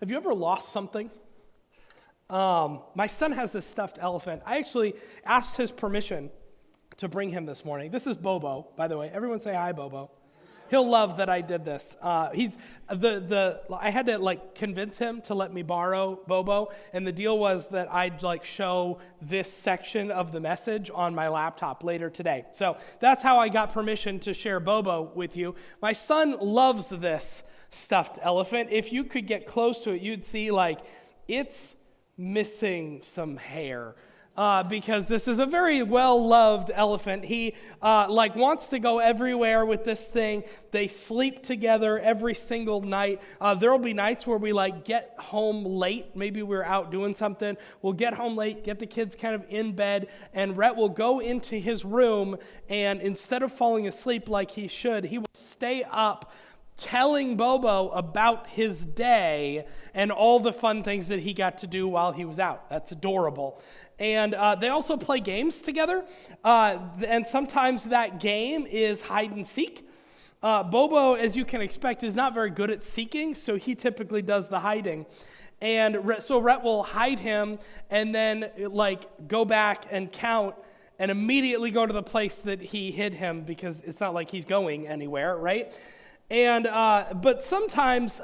Have you ever lost something? My son has this stuffed elephant. I actually asked his permission to bring him this morning. This is Bobo, by the way. Everyone say hi, Bobo. He'll love that I did this. I had to convince him to let me borrow Bobo, and the deal was that I'd show this section of the message on my laptop later today. So that's how I got permission to share Bobo with you. My son loves this stuffed elephant. If you could get close to it, you'd see it's missing some hair. Because this is a very well-loved elephant. He wants to go everywhere with this thing. They sleep together every single night. There will be nights where we get home late. Maybe we're out doing something. We'll get home late, get the kids kind of in bed, and Rhett will go into his room, and instead of falling asleep like he should, he will stay up telling Bobo about his day and all the fun things that he got to do while he was out. That's adorable. And they also play games together, and sometimes that game is hide and seek. Bobo, as you can expect, is not very good at seeking, so he typically does the hiding. And so Rhett will hide him and then go back and count and immediately go to the place that he hid him, because it's not like he's going anywhere, right? And but sometimes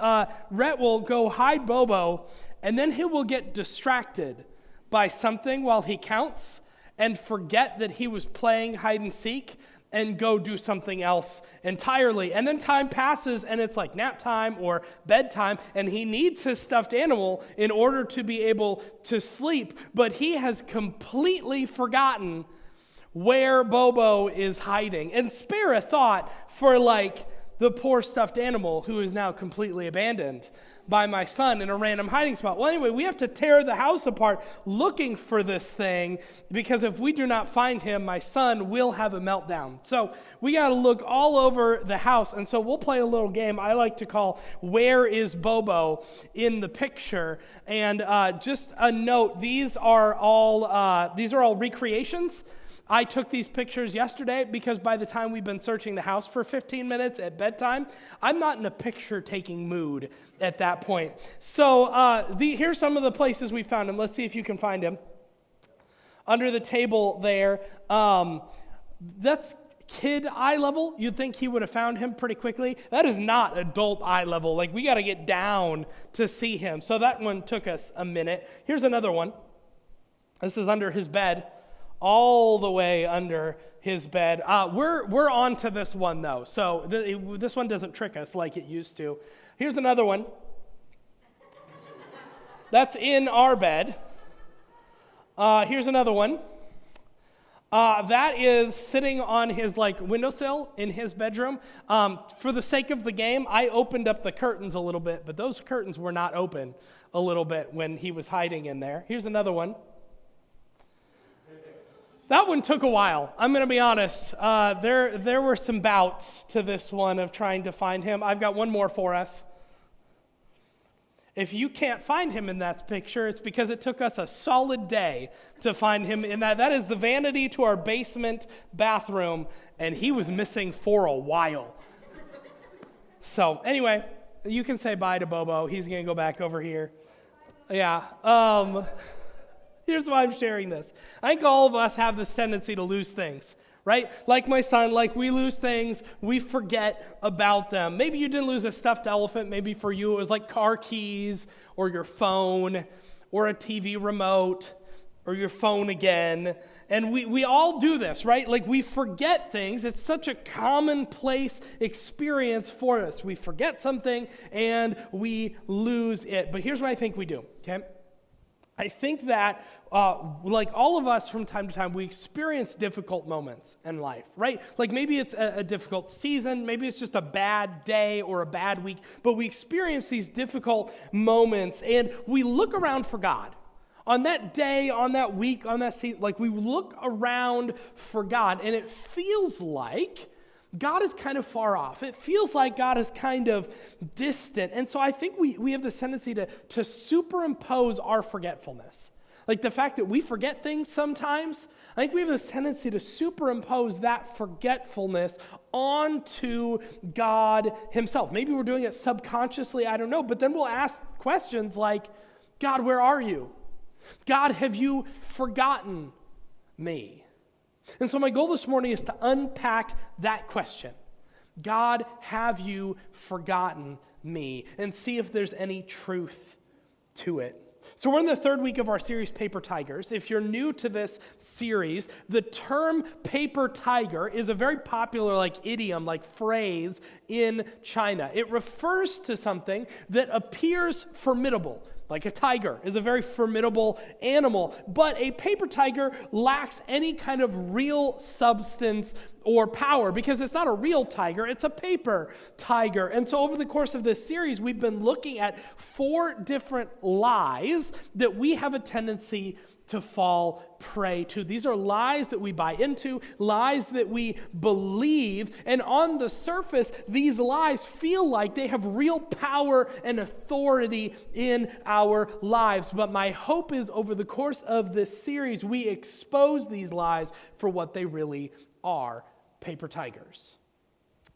Rhett will go hide Bobo, and then he will get distracted by something while he counts and forget that he was playing hide and seek and go do something else entirely. And then time passes and it's nap time or bedtime, and he needs his stuffed animal in order to be able to sleep, but he has completely forgotten where Bobo is hiding. And spare a thought for the poor stuffed animal who is now completely abandoned by my son in a random hiding spot. Well, anyway, we have to tear the house apart looking for this thing, because if we do not find him, my son will have a meltdown. So we got to look all over the house, and so we'll play a little game I like to call Where is Bobo in the Picture? And just a note, these are all recreations. I took these pictures yesterday because by the time we've been searching the house for 15 minutes at bedtime, I'm not in a picture-taking mood at that point. So here's some of the places we found him. Let's see if you can find him. Under the table there, that's kid eye level. You'd think he would have found him pretty quickly. That is not adult eye level. We got to get down to see him. So that one took us a minute. Here's another one. This is under his bed. All the way under his bed. We're on to this one, though, so this one doesn't trick us like it used to. Here's another one. That's in our bed. Here's another one. That is sitting on his windowsill in his bedroom. For the sake of the game, I opened up the curtains a little bit, but those curtains were not open a little bit when he was hiding in there. Here's another one. That one took a while. I'm going to be honest. There were some bouts to this one of trying to find him. I've got one more for us. If you can't find him in that picture, it's because it took us a solid day to find him in that. That is the vanity to our basement bathroom, and he was missing for a while. So anyway, you can say bye to Bobo. He's going to go back over here. Yeah. Here's why I'm sharing this. I think all of us have this tendency to lose things, right? Like my son, we lose things, we forget about them. Maybe you didn't lose a stuffed elephant. Maybe for you it was car keys or your phone or a TV remote or your phone again. And we all do this, right? We forget things. It's such a commonplace experience for us. We forget something and we lose it. But here's what I think we do, okay? I think that, all of us from time to time, we experience difficult moments in life, right? Maybe it's a difficult season, maybe it's just a bad day or a bad week, but we experience these difficult moments, and we look around for God. On that day, on that week, on that season, we look around for God, and it feels like God is kind of far off. It feels like God is kind of distant. And so I think we have this tendency to superimpose our forgetfulness. The fact that we forget things sometimes, I think we have this tendency to superimpose that forgetfulness onto God himself. Maybe we're doing it subconsciously, I don't know, but then we'll ask questions like, God, where are you? God, have you forgotten me? And so my goal this morning is to unpack that question. God, have you forgotten me? And see if there's any truth to it. So we're in the third week of our series, Paper Tigers. If you're new to this series, the term paper tiger is a very popular idiom, phrase in China. It refers to something that appears formidable. Like a tiger is a very formidable animal, but a paper tiger lacks any kind of real substance or power because it's not a real tiger, it's a paper tiger. And so over the course of this series, we've been looking at 4 different lies that we have a tendency to fall prey to. These are lies that we buy into, lies that we believe, and on the surface, these lies feel like they have real power and authority in our lives. But my hope is over the course of this series, we expose these lies for what they really are, paper tigers.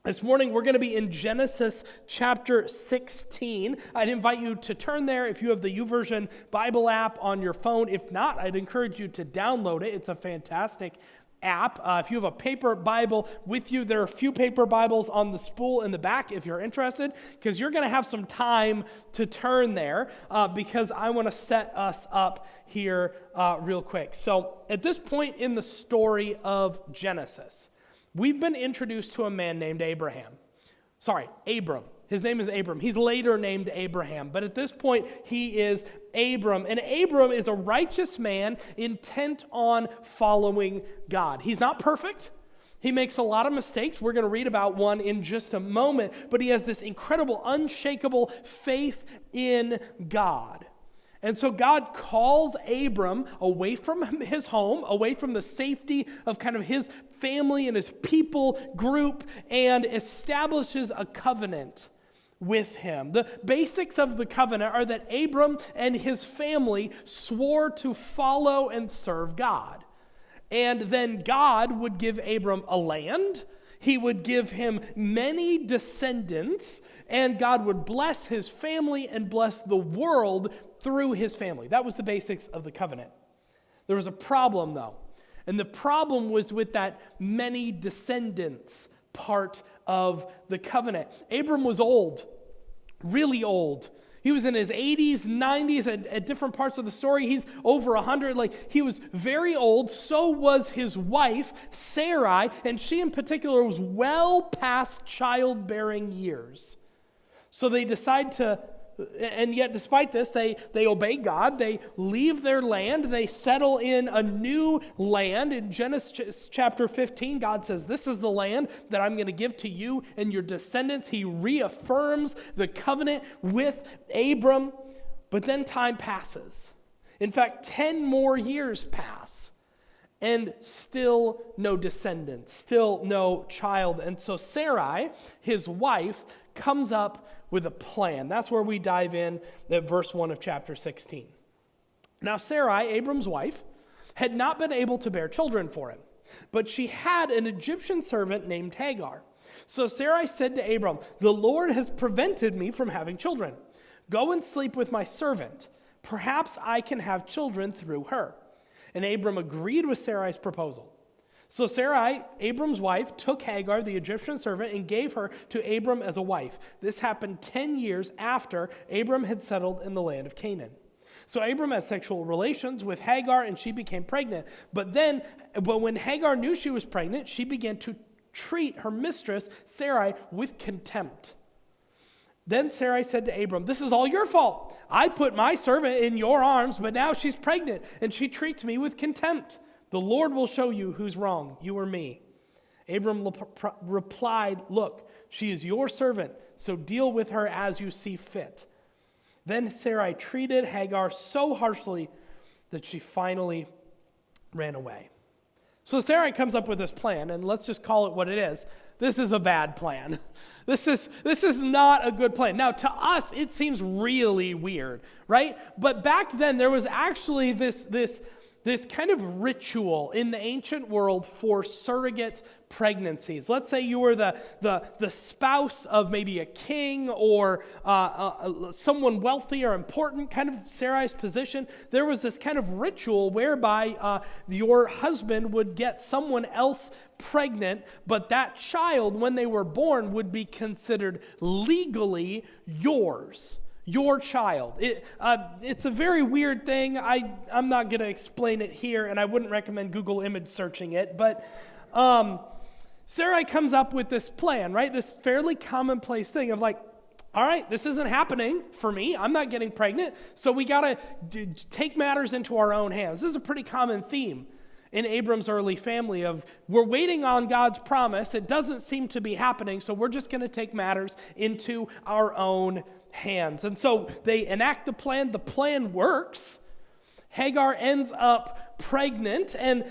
This morning, we're going to be in Genesis chapter 16. I'd invite you to turn there if you have the YouVersion Bible app on your phone. If not, I'd encourage you to download it. It's a fantastic app. If you have a paper Bible with you, there are a few paper Bibles on the spool in the back if you're interested, because you're going to have some time to turn there because I want to set us up here real quick. So at this point in the story of Genesis, we've been introduced to a man named Abram. His name is Abram. He's later named Abraham, but at this point, he is Abram. And Abram is a righteous man intent on following God. He's not perfect. He makes a lot of mistakes. We're going to read about one in just a moment, but he has this incredible, unshakable faith in God. And so God calls Abram away from his home, away from the safety of kind of his family and his people group, and establishes a covenant with him. The basics of the covenant are that Abram and his family swore to follow and serve God. And then God would give Abram a land. He would give him many descendants, and God would bless his family and bless the world through his family. That was the basics of the covenant. There was a problem, though, and the problem was with that many descendants part of the covenant. Abram was old, really old. He was in his 80s, 90s at different parts of the story. He's over 100. He was very old. So was his wife, Sarai, and she in particular was well past childbearing years. So they decide to, and yet despite this, they obey God. They leave their land. They settle in a new land. In Genesis chapter 15, God says, this is the land that I'm going to give to you and your descendants. He reaffirms the covenant with Abram. But then time passes. In fact, 10 more years pass. And still no descendants, still no child. And so Sarai, his wife, comes up with a plan. That's where we dive in at verse 1 of chapter 16. Now Sarai, Abram's wife, had not been able to bear children for him, but she had an Egyptian servant named Hagar. So Sarai said to Abram, "The Lord has prevented me from having children. Go and sleep with my servant. Perhaps I can have children through her." And Abram agreed with Sarai's proposal. So Sarai, Abram's wife, took Hagar, the Egyptian servant, and gave her to Abram as a wife. This happened 10 years after Abram had settled in the land of Canaan. So Abram had sexual relations with Hagar, and she became pregnant. But when Hagar knew she was pregnant, she began to treat her mistress, Sarai, with contempt. Then Sarai said to Abram, "This is all your fault. I put my servant in your arms, but now she's pregnant, and she treats me with contempt. The Lord will show you who's wrong, you or me." Abram replied, "Look, she is your servant, so deal with her as you see fit." Then Sarai treated Hagar so harshly that she finally ran away. So Sarai comes up with this plan, and let's just call it what it is. This is a bad plan. This is not a good plan. Now, to us, it seems really weird, right? But back then, there was actually this this kind of ritual in the ancient world for surrogate pregnancies. Let's say you were the spouse of maybe a king or someone wealthy or important, kind of Sarai's position. There was this kind of ritual whereby your husband would get someone else pregnant, but that child, when they were born, would be considered legally yours. Your child. It's a very weird thing. I'm not going to explain it here, and I wouldn't recommend Google image searching it, but Sarai comes up with this plan, right? This fairly commonplace thing of like, all right, this isn't happening for me. I'm not getting pregnant, so we got to take matters into our own hands. This is a pretty common theme in Abram's early family of we're waiting on God's promise. It doesn't seem to be happening, so we're just going to take matters into our own hands. And so they enact the plan. The plan works. Hagar ends up pregnant and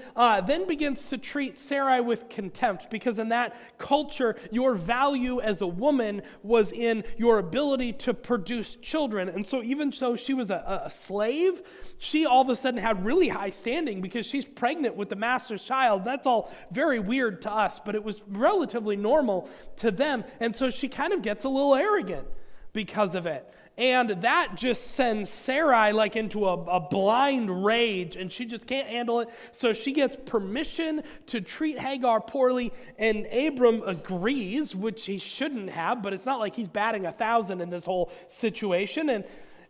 then begins to treat Sarai with contempt, because in that culture, your value as a woman was in your ability to produce children. And so even though she was a slave, she all of a sudden had really high standing because she's pregnant with the master's child. That's all very weird to us, but it was relatively normal to them. And so she kind of gets a little arrogant because of it. And that just sends Sarai like into a blind rage, and she just can't handle it. So she gets permission to treat Hagar poorly, and Abram agrees, which he shouldn't have, but it's not like he's batting 1,000 in this whole situation.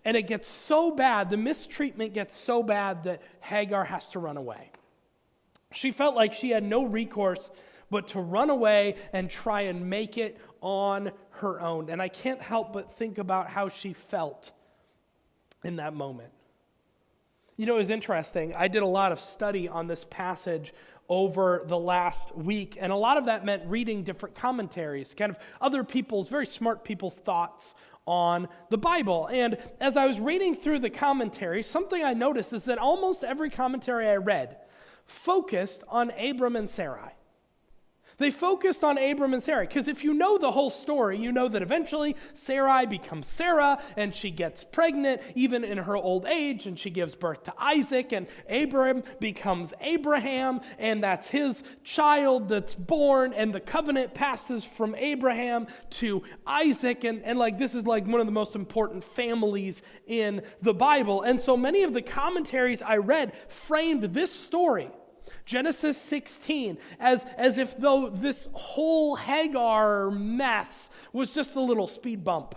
And it gets so bad, the mistreatment gets so bad that Hagar has to run away. She felt like she had no recourse but to run away and try and make it on her own. And I can't help but think about how she felt in that moment. You know, it was interesting. I did a lot of study on this passage over the last week, and a lot of that meant reading different commentaries, kind of other people's, very smart people's thoughts on the Bible. And as I was reading through the commentaries, something I noticed is that almost every commentary I read focused on Abram and Sarai. They focused on Abram and Sarai, because if you know the whole story, you know that eventually Sarai becomes Sarah, and she gets pregnant even in her old age, and she gives birth to Isaac, and Abram becomes Abraham, and that's his child that's born, and the covenant passes from Abraham to Isaac, and like this is like one of the most important families in the Bible. And so many of the commentaries I read framed this story, Genesis 16, as if though this whole Hagar mess was just a little speed bump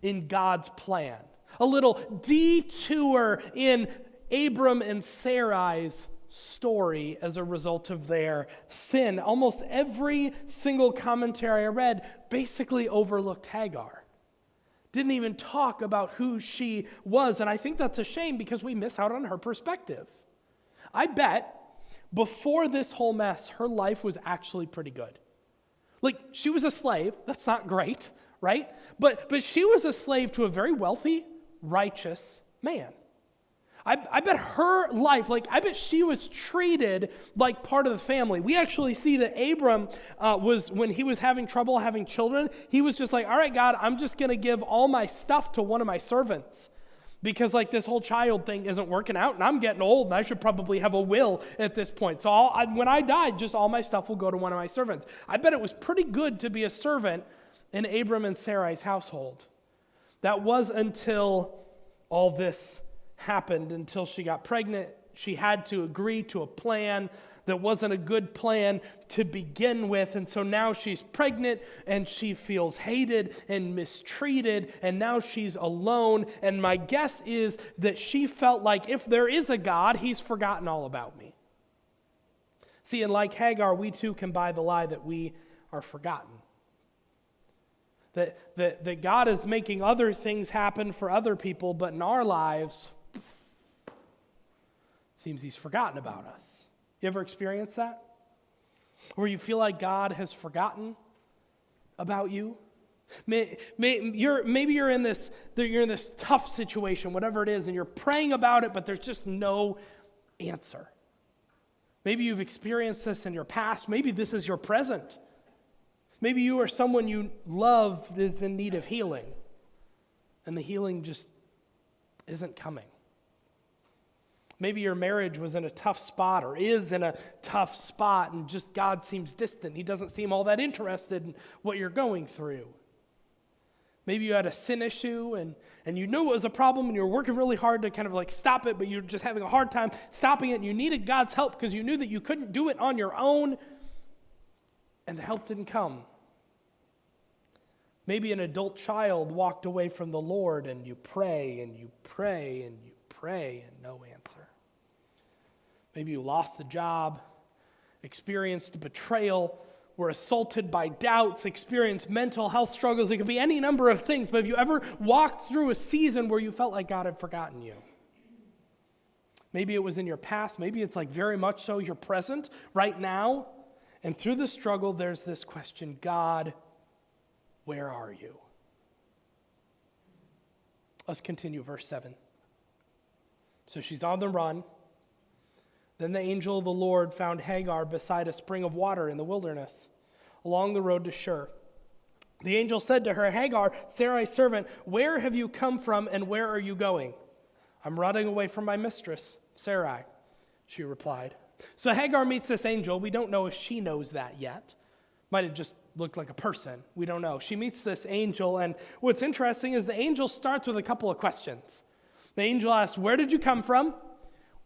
in God's plan, a little detour in Abram and Sarai's story as a result of their sin. Almost every single commentary I read basically overlooked Hagar. Didn't even talk about who she was, and I think that's a shame because we miss out on her perspective. I bet before this whole mess, her life was actually pretty good. Like, she was a slave. That's not great, right? But she was a slave to a very wealthy, righteous man. I bet her life, I bet she was treated like part of the family. We actually see that Abram when he was having trouble having children, he was just like, all right, God, I'm just going to give all my stuff to one of my servants. Because this whole child thing isn't working out, and I'm getting old, and I should probably have a will at this point. So when I die, just all my stuff will go to one of my servants. I bet it was pretty good to be a servant in Abram and Sarai's household. That was until all this happened, until she got pregnant. She had to agree to a plan that wasn't a good plan to begin with. And so now she's pregnant and she feels hated and mistreated, and now she's alone. And my guess is that she felt like if there is a God, he's forgotten all about me. See, and like Hagar, we too can buy the lie that we are forgotten. That God is making other things happen for other people, but in our lives, seems he's forgotten about us. You ever experienced that? Where you feel like God has forgotten about you? Maybe you're in this tough situation, whatever it is, and you're praying about it, but there's just no answer. Maybe you've experienced this in your past. Maybe this is your present. Maybe you or someone you love is in need of healing, and the healing just isn't coming. Maybe your marriage was in a tough spot or is in a tough spot and just God seems distant. He doesn't seem all that interested in what you're going through. Maybe you had a sin issue and you knew it was a problem and you were working really hard to kind of like stop it, but you're just having a hard time stopping it and you needed God's help because you knew that you couldn't do it on your own and the help didn't come. Maybe an adult child walked away from the Lord and you pray and you pray and you pray and no answer. Maybe you lost a job, experienced betrayal, were assaulted by doubts, experienced mental health struggles. It could be any number of things, but have you ever walked through a season where you felt like God had forgotten you? Maybe it was in your past. Maybe it's like very much so your present right now. And through the struggle, there's this question, God, where are you? Let's continue, verse 7. So she's on the run. Then the angel of the Lord found Hagar beside a spring of water in the wilderness, along the road to Shur. The angel said to her, Hagar, Sarai's servant, where have you come from and where are you going? I'm running away from my mistress, Sarai, she replied. So Hagar meets this angel. We don't know if she knows that yet. Might have just looked like a person. We don't know. She meets this angel, and what's interesting is the angel starts with a couple of questions. The angel asks, where did you come from?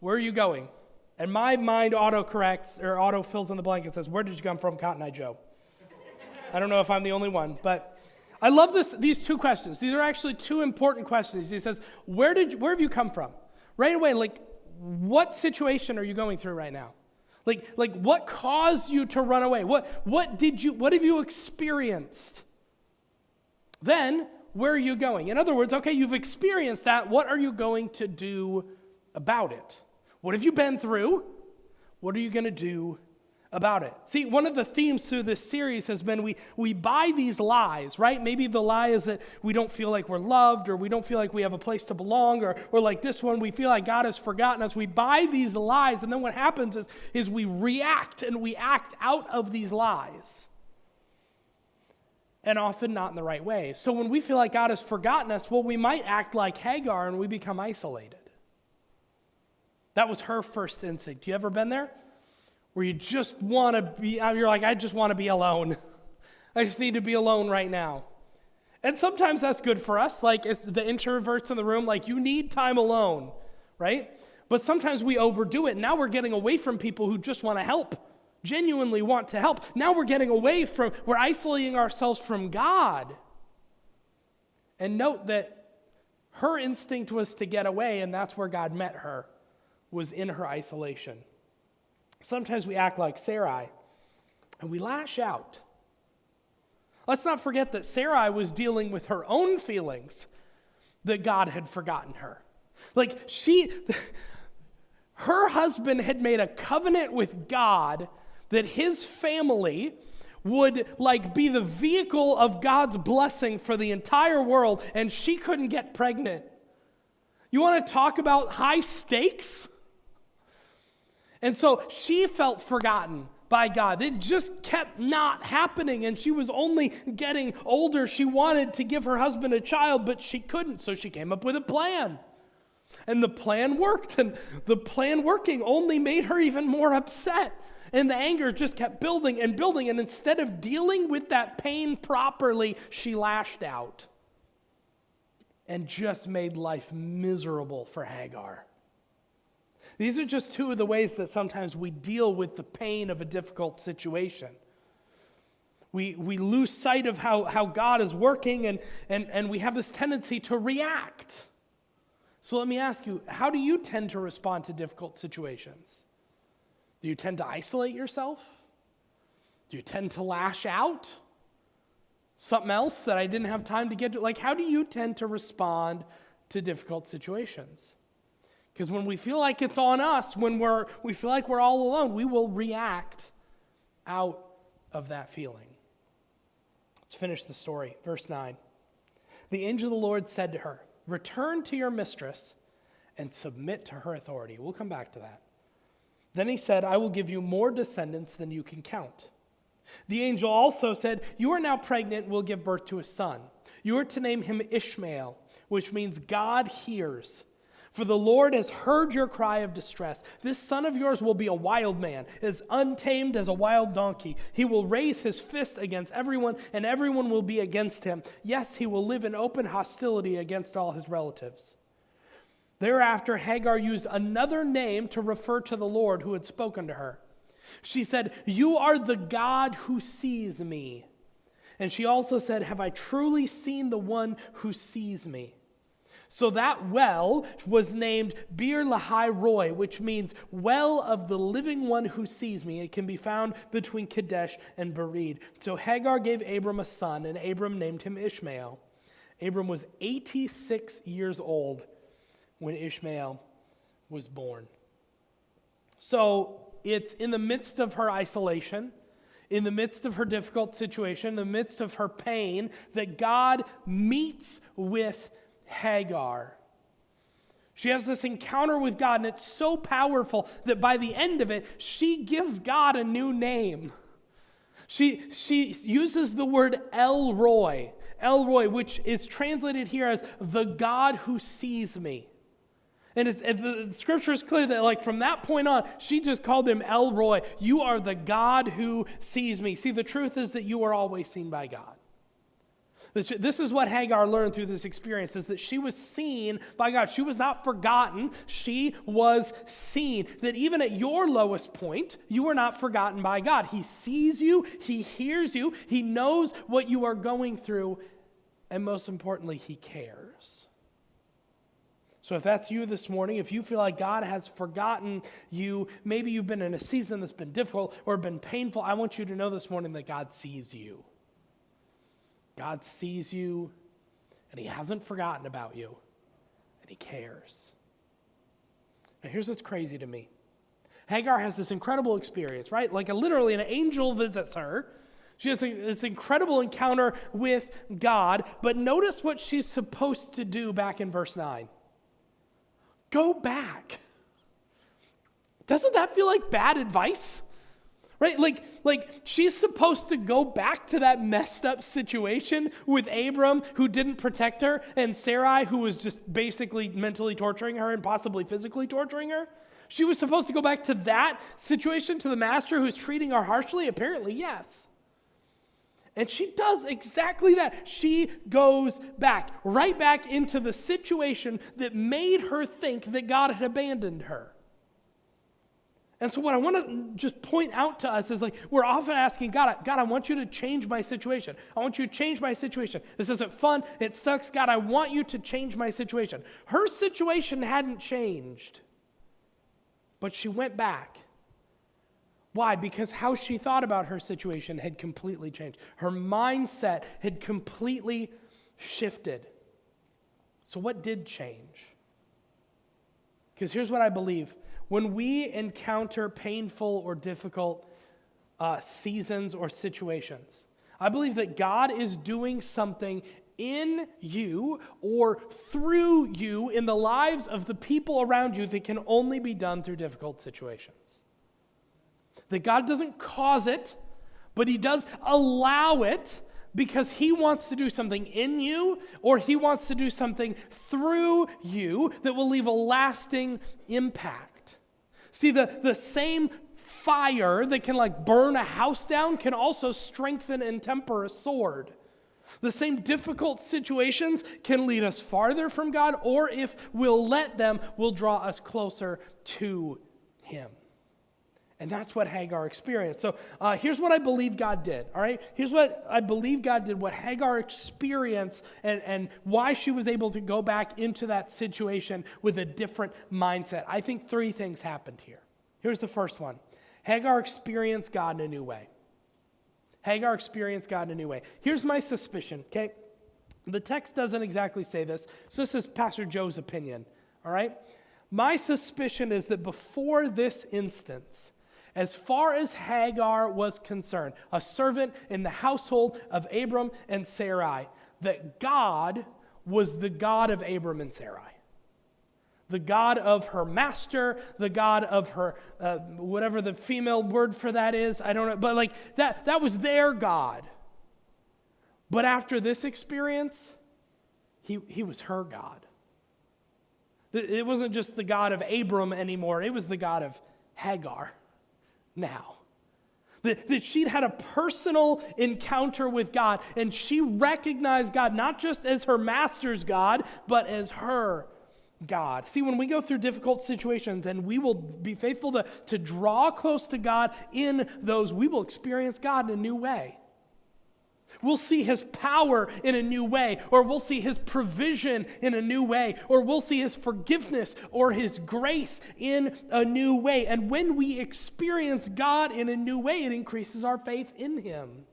Where are you going? And my mind auto-corrects, or auto-fills in the blank and says, where did you come from, Cotton Eye Joe? I don't know if I'm the only one, but I love these two questions. These are actually two important questions. He says, where have you come from? Right away, like, what situation are you going through right now? Like what caused you to run away? What have you experienced? Then, where are you going? In other words, okay, you've experienced that. What are you going to do about it? What have you been through? What are you going to do about it? See, one of the themes through this series has been we buy these lies, right? Maybe the lie is that we don't feel like we're loved, or we don't feel like we have a place to belong, or like this one, we feel like God has forgotten us. We buy these lies, and then what happens is we react and we act out of these lies. And often not in the right way. So when we feel like God has forgotten us, well, we might act like Hagar and we become isolated. That was her first instinct. You ever been there? Where you just want to be, you're like, I just want to be alone. I just need to be alone right now. And sometimes that's good for us. Like, it's the introverts in the room, like, you need time alone, right? But sometimes we overdo it. Now we're getting away from people who just want to help, genuinely want to help. Now we're isolating ourselves from God. And note that her instinct was to get away, and that's where God met her, was in her isolation. Sometimes we act like Sarai, and we lash out. Let's not forget that Sarai was dealing with her own feelings that God had forgotten her. Like her husband had made a covenant with God that his family would be the vehicle of God's blessing for the entire world, and she couldn't get pregnant. You want to talk about high stakes? And so she felt forgotten by God. It just kept not happening, and she was only getting older. She wanted to give her husband a child, but she couldn't, so she came up with a plan. And the plan worked, and the plan working only made her even more upset. And the anger just kept building and building, and instead of dealing with that pain properly, she lashed out and just made life miserable for Hagar. These are just two of the ways that sometimes we deal with the pain of a difficult situation. We lose sight of how God is working, and we have this tendency to react. So let me ask you, how do you tend to respond to difficult situations? Do you tend to isolate yourself? Do you tend to lash out? Something else that I didn't have time to get to? Like, how do you tend to respond to difficult situations? Because when we feel like it's on us, when we feel like we're all alone, we will react out of that feeling. Let's finish the story. Verse 9. The angel of the Lord said to her, return to your mistress and submit to her authority. We'll come back to that. Then he said, I will give you more descendants than you can count. The angel also said, you are now pregnant and will give birth to a son. You are to name him Ishmael, which means God hears. For the Lord has heard your cry of distress. This son of yours will be a wild man, as untamed as a wild donkey. He will raise his fist against everyone, and everyone will be against him. Yes, he will live in open hostility against all his relatives." Thereafter, Hagar used another name to refer to the Lord who had spoken to her. She said, "You are the God who sees me." And she also said, "Have I truly seen the one who sees me?" So that well was named Bir Lahai Roi, which means well of the living one who sees me. It can be found between Kadesh and Bered. So Hagar gave Abram a son, and Abram named him Ishmael. Abram was 86 years old when Ishmael was born. So it's in the midst of her isolation, in the midst of her difficult situation, in the midst of her pain, that God meets with Hagar. She has this encounter with God, and it's so powerful that by the end of it, she gives God a new name. She uses the word El Roi, which is translated here as the God who sees me. And the scripture is clear that, like, from that point on, she just called him El Roi. You are the God who sees me. See, the truth is that you are always seen by God. This is what Hagar learned through this experience, is that she was seen by God. She was not forgotten. She was seen. That even at your lowest point, you are not forgotten by God. He sees you. He hears you. He knows what you are going through. And most importantly, he cares. So if that's you this morning, if you feel like God has forgotten you, maybe you've been in a season that's been difficult or been painful, I want you to know this morning that God sees you. God sees you, and he hasn't forgotten about you, and he cares. Now here's what's crazy to me. Hagar has this incredible experience, right? Like literally an angel visits her. She has this incredible encounter with God, but notice what she's supposed to do back in verse 9. Go back. Doesn't that feel like bad advice? Right? Like she's supposed to go back to that messed up situation with Abram, who didn't protect her, and Sarai, who was just basically mentally torturing her and possibly physically torturing her. She was supposed to go back to that situation, to the master who's treating her harshly? Apparently, yes. And she does exactly that. She goes back, right back into the situation that made her think that God had abandoned her. And so what I want to just point out to us is, like, we're often asking God, I want you to change my situation. I want you to change my situation. This isn't fun. It sucks. God, I want you to change my situation. Her situation hadn't changed, but she went back. Why? Because how she thought about her situation had completely changed. Her mindset had completely shifted. So what did change? Because here's what I believe. When we encounter painful or difficult seasons or situations, I believe that God is doing something in you or through you in the lives of the people around you that can only be done through difficult situations. That God doesn't cause it, but he does allow it because he wants to do something in you, or he wants to do something through you that will leave a lasting impact. See, the same fire that can like burn a house down can also strengthen and temper a sword. The same difficult situations can lead us farther from God, or if we'll let them, will draw us closer to him. And that's what Hagar experienced. So here's what I believe God did, all right? Here's what I believe God did, what Hagar experienced, and why she was able to go back into that situation with a different mindset. I think three things happened here. Here's the first one. Hagar experienced God in a new way. Hagar experienced God in a new way. Here's my suspicion, okay? The text doesn't exactly say this, so this is Pastor Joe's opinion, all right? My suspicion is that before this instance, as far as Hagar was concerned, a servant in the household of Abram and Sarai, that God was the God of Abram and Sarai. The God of her master, the God of her, whatever the female word for that is, I don't know, but like that was their God. But after this experience, he was her God. It wasn't just the God of Abram anymore. It was the God of Hagar now. That she'd had a personal encounter with God, and she recognized God not just as her master's God, but as her God. See, when we go through difficult situations and we will be faithful to draw close to God in those, we will experience God in a new way. We'll see his power in a new way, or we'll see his provision in a new way, or we'll see his forgiveness or his grace in a new way. And when we experience God in a new way, it increases our faith in him.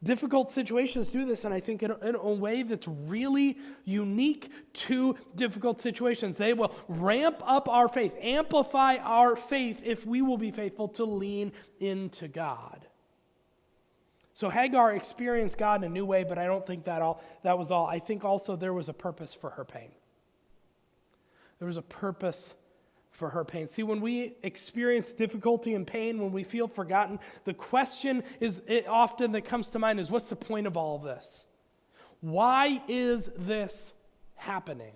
Difficult situations do this, and I think in a way that's really unique to difficult situations. They will ramp up our faith, amplify our faith if we will be faithful to lean into God. So Hagar experienced God in a new way, but I don't think that was all. I think also there was a purpose for her pain. There was a purpose for her pain. See, when we experience difficulty and pain, when we feel forgotten, the question often that comes to mind is, what's the point of all of this? Why is this happening?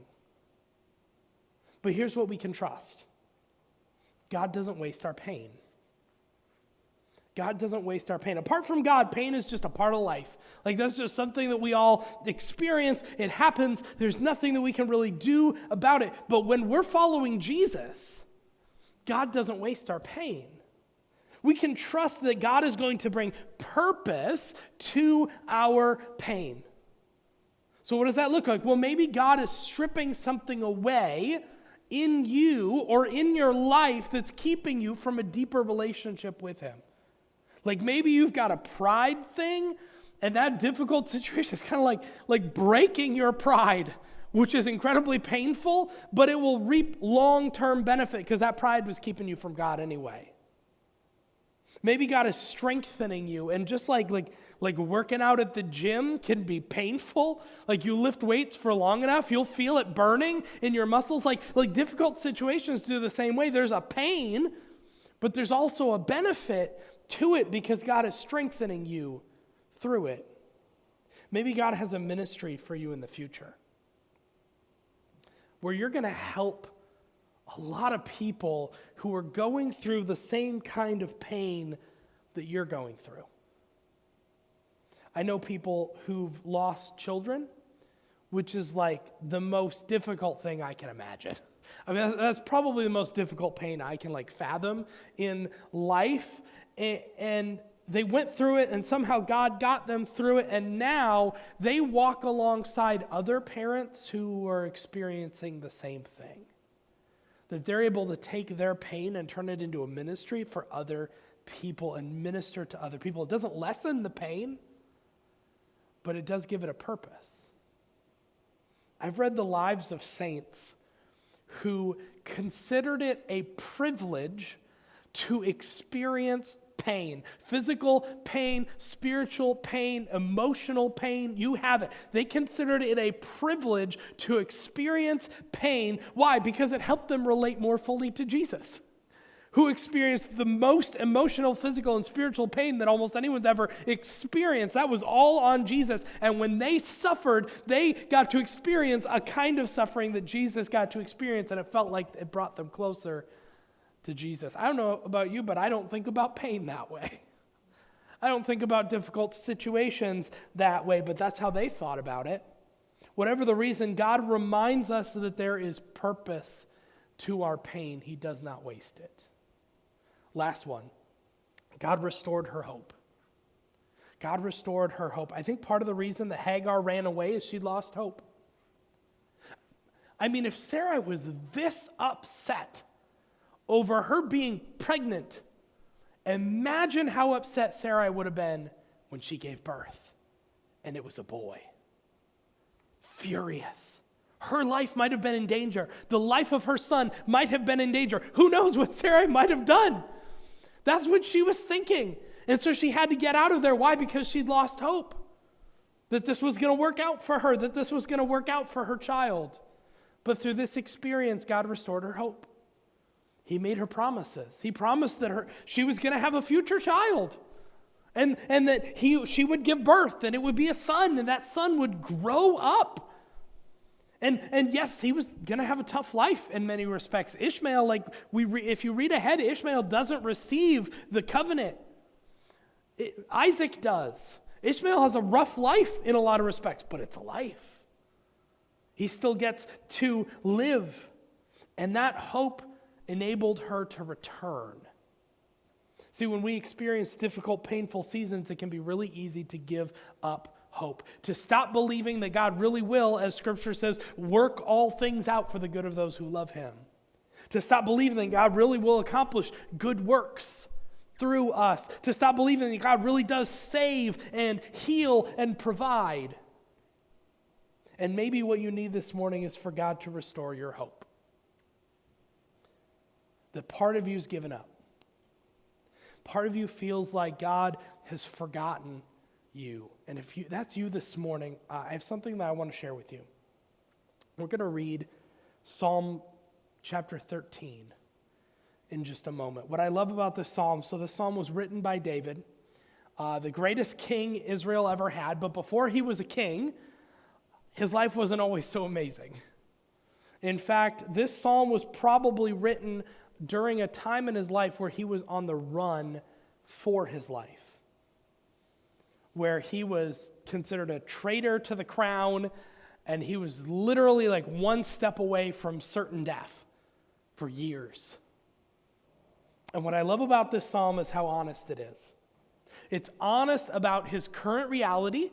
But here's what we can trust. God doesn't waste our pain. God doesn't waste our pain. Apart from God, pain is just a part of life. Like, that's just something that we all experience. It happens. There's nothing that we can really do about it. But when we're following Jesus, God doesn't waste our pain. We can trust that God is going to bring purpose to our pain. So what does that look like? Well, maybe God is stripping something away in you or in your life that's keeping you from a deeper relationship with him. Like, maybe you've got a pride thing, and that difficult situation is kind of like breaking your pride, which is incredibly painful, but it will reap long-term benefit because that pride was keeping you from God anyway. Maybe God is strengthening you, and just like working out at the gym can be painful. Like, you lift weights for long enough, you'll feel it burning in your muscles. Like difficult situations do the same way. There's a pain, but there's also a benefit to it because God is strengthening you through it. Maybe God has a ministry for you in the future where you're going to help a lot of people who are going through the same kind of pain that you're going through. I know people who've lost children, which is like the most difficult thing I can imagine. I mean, that's probably the most difficult pain I can fathom in life. And they went through it, and somehow God got them through it, and now they walk alongside other parents who are experiencing the same thing. That they're able to take their pain and turn it into a ministry for other people and minister to other people. It doesn't lessen the pain, but it does give it a purpose. I've read the lives of saints who considered it a privilege to experience pain, physical pain, spiritual pain, emotional pain, you have it. They considered it a privilege to experience pain. Why? Because it helped them relate more fully to Jesus, who experienced the most emotional, physical, and spiritual pain that almost anyone's ever experienced. That was all on Jesus. And when they suffered, they got to experience a kind of suffering that Jesus got to experience, and it felt like it brought them closer to Jesus. I don't know about you, but I don't think about pain that way. I don't think about difficult situations that way, but that's how they thought about it. Whatever the reason, God reminds us that there is purpose to our pain. He does not waste it. Last one, God restored her hope. God restored her hope. I think part of the reason that Hagar ran away is she lost hope. I mean, if Sarai was this upset over her being pregnant, imagine how upset Sarai would have been when she gave birth and it was a boy. Furious. Her life might have been in danger. The life of her son might have been in danger. Who knows what Sarai might have done? That's what she was thinking. And so she had to get out of there. Why? Because she'd lost hope that this was going to work out for her, that this was going to work out for her child. But through this experience, God restored her hope. He made her promises. He promised that she was going to have a future child, and that she would give birth, and it would be a son, and that son would grow up. And yes, he was going to have a tough life in many respects. Ishmael, if you read ahead, Ishmael doesn't receive the covenant. Isaac does. Ishmael has a rough life in a lot of respects, but it's a life. He still gets to live. And that hope enabled her to return. See, when we experience difficult, painful seasons, it can be really easy to give up hope, to stop believing that God really will, as Scripture says, work all things out for the good of those who love him. To stop believing that God really will accomplish good works through us. To stop believing that God really does save and heal and provide. And maybe what you need this morning is for God to restore your hope. That part of you's given up. Part of you feels like God has forgotten you. And if that's you this morning, I have something that I want to share with you. We're going to read Psalm chapter 13 in just a moment. What I love about this psalm, so this psalm was written by David, the greatest king Israel ever had, but before he was a king, his life wasn't always so amazing. In fact, this psalm was probably written during a time in his life where he was on the run for his life, where he was considered a traitor to the crown, and he was literally like one step away from certain death for years. And what I love about this psalm is how honest it is. It's honest about his current reality,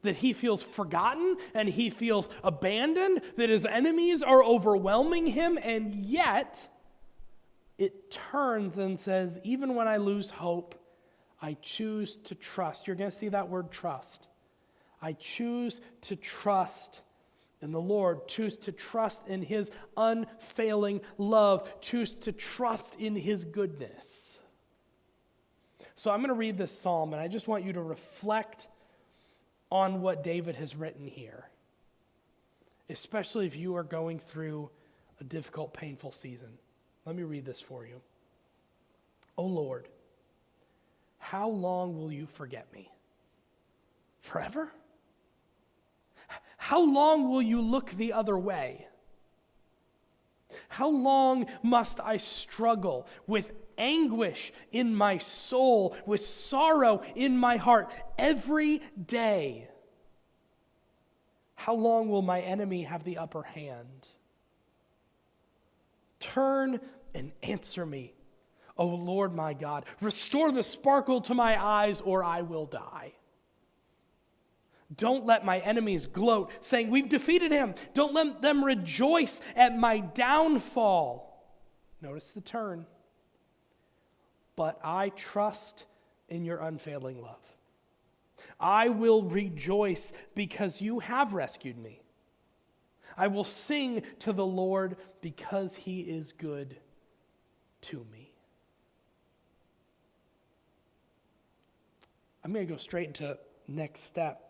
that he feels forgotten and he feels abandoned, that his enemies are overwhelming him, and yet it turns and says, even when I lose hope, I choose to trust. You're going to see that word trust. I choose to trust in the Lord, choose to trust in his unfailing love, choose to trust in his goodness. So I'm going to read this psalm, and I just want you to reflect on what David has written here, especially if you are going through a difficult, painful season. Let me read this for you. O Lord, how long will you forget me? Forever? How long will you look the other way? How long must I struggle with anguish in my soul, with sorrow in my heart every day? How long will my enemy have the upper hand? Turn and answer me, O Lord my God. Restore the sparkle to my eyes, or I will die. Don't let my enemies gloat, saying, we've defeated him. Don't let them rejoice at my downfall. Notice the turn. But I trust in your unfailing love. I will rejoice because you have rescued me. I will sing to the Lord because he is good to me. I'm going to go straight into next step.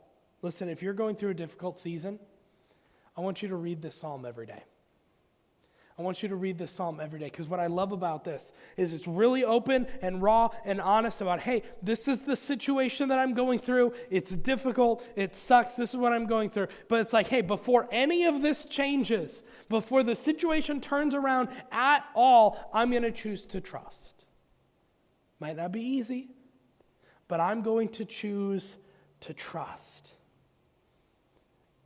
Listen, if you're going through a difficult season, I want you to read this psalm every day. I want you to read this psalm every day, because what I love about this is it's really open and raw and honest about, hey, this is the situation that I'm going through. It's difficult. It sucks. This is what I'm going through. But it's like, hey, before any of this changes, before the situation turns around at all, I'm going to choose to trust. Might not be easy, but I'm going to choose to trust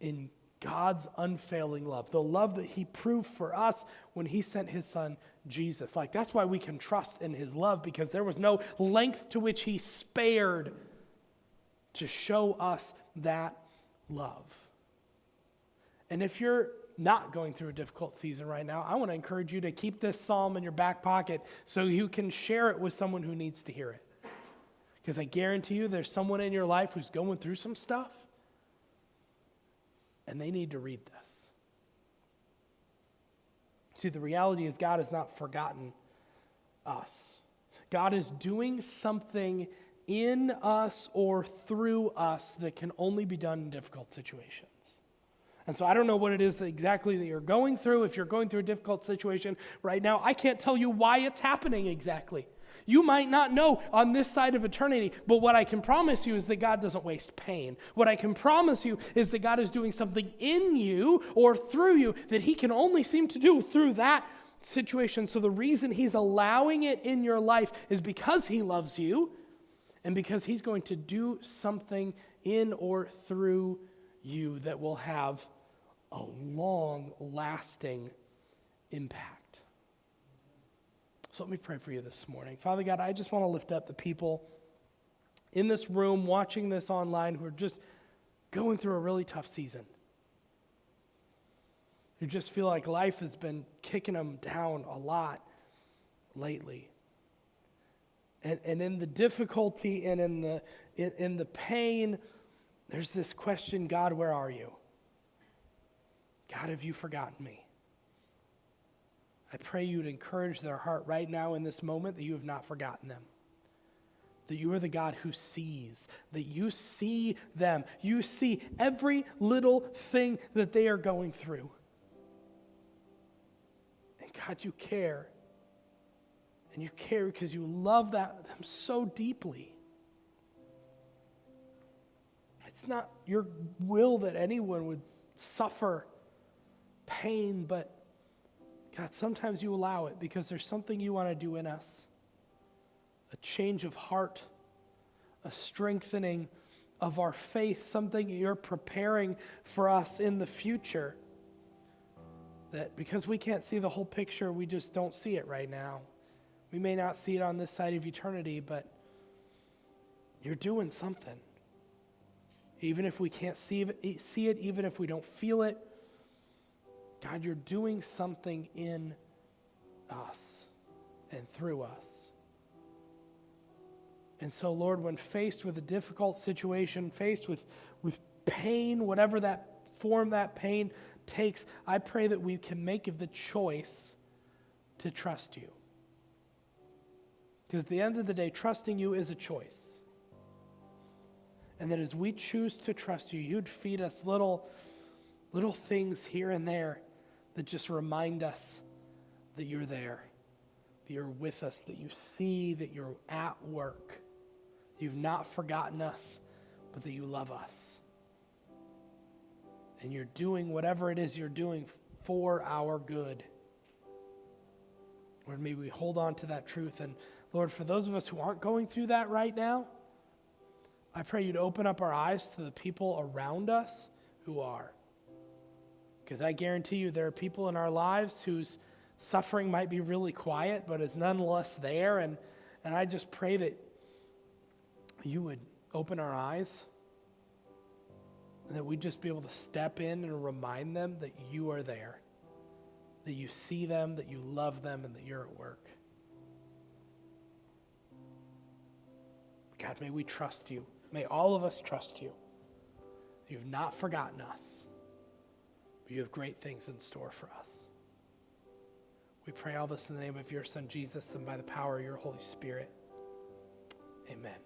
in God's unfailing love, the love that he proved for us when he sent his son, Jesus. Like, that's why we can trust in his love, because there was no length to which he spared to show us that love. And if you're not going through a difficult season right now, I want to encourage you to keep this psalm in your back pocket so you can share it with someone who needs to hear it. Because I guarantee you there's someone in your life who's going through some stuff, and they need to read this. See, the reality is God has not forgotten us. God is doing something in us or through us that can only be done in difficult situations. And so I don't know what it is exactly that you're going through. If you're going through a difficult situation right now, I can't tell you why it's happening exactly. You might not know on this side of eternity, but what I can promise you is that God doesn't waste pain. What I can promise you is that God is doing something in you or through you that he can only seem to do through that situation. So the reason he's allowing it in your life is because he loves you and because he's going to do something in or through you that will have a long-lasting impact. So let me pray for you this morning. Father God, I just want to lift up the people in this room, watching this online, who are just going through a really tough season, who just feel like life has been kicking them down a lot lately. And in the difficulty and in the pain, there's this question, God, where are you? God, have you forgotten me? I pray you would encourage their heart right now in this moment that you have not forgotten them. That you are the God who sees, that you see them. You see every little thing that they are going through. And God, you care. And you care because you love them so deeply. It's not your will that anyone would suffer pain, but God, sometimes you allow it because there's something you want to do in us. A change of heart, a strengthening of our faith, something you're preparing for us in the future. That because we can't see the whole picture, we just don't see it right now. We may not see it on this side of eternity, but you're doing something. Even if we can't see it, even if we don't feel it, God, you're doing something in us and through us. And so, Lord, when faced with a difficult situation, faced with pain, whatever that form that pain takes, I pray that we can make the choice to trust you. Because at the end of the day, trusting you is a choice. And that as we choose to trust you, you'd feed us little things here and there that just remind us that you're there, that you're with us, that you see, that you're at work. You've not forgotten us, but that you love us. And you're doing whatever it is you're doing for our good. Lord, may we hold on to that truth. And Lord, for those of us who aren't going through that right now, I pray you'd open up our eyes to the people around us who are. Because I guarantee you there are people in our lives whose suffering might be really quiet, but is nonetheless there. And I just pray that you would open our eyes and that we'd just be able to step in and remind them that you are there, that you see them, that you love them, and that you're at work. God, may we trust you. May all of us trust you. You've not forgotten us, but you have great things in store for us. We pray all this in the name of your Son, Jesus, and by the power of your Holy Spirit. Amen.